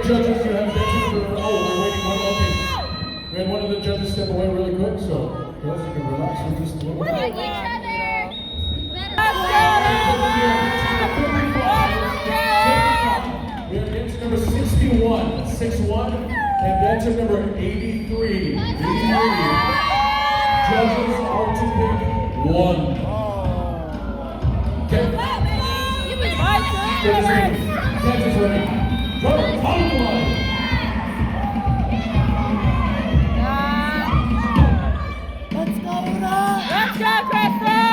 judges, you have dancing for, oh, we're waiting one more thing. We had one of the judges step away really quick, so girls, you can relax for just a little bit. We have dancer number 61, 61, and dancer number 83. 83. Judges are to pick one. Okay. Judges ready. Drummer, follow the line. Let's go, Una! Let's go, Crystal!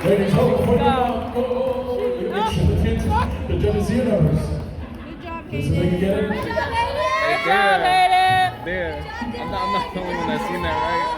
Ladies, hold before you go. Make sure the kids, the judges hear numbers. Good job, So they can get it. Good job, Hayden! There. I'm not the only one that's seen that, right?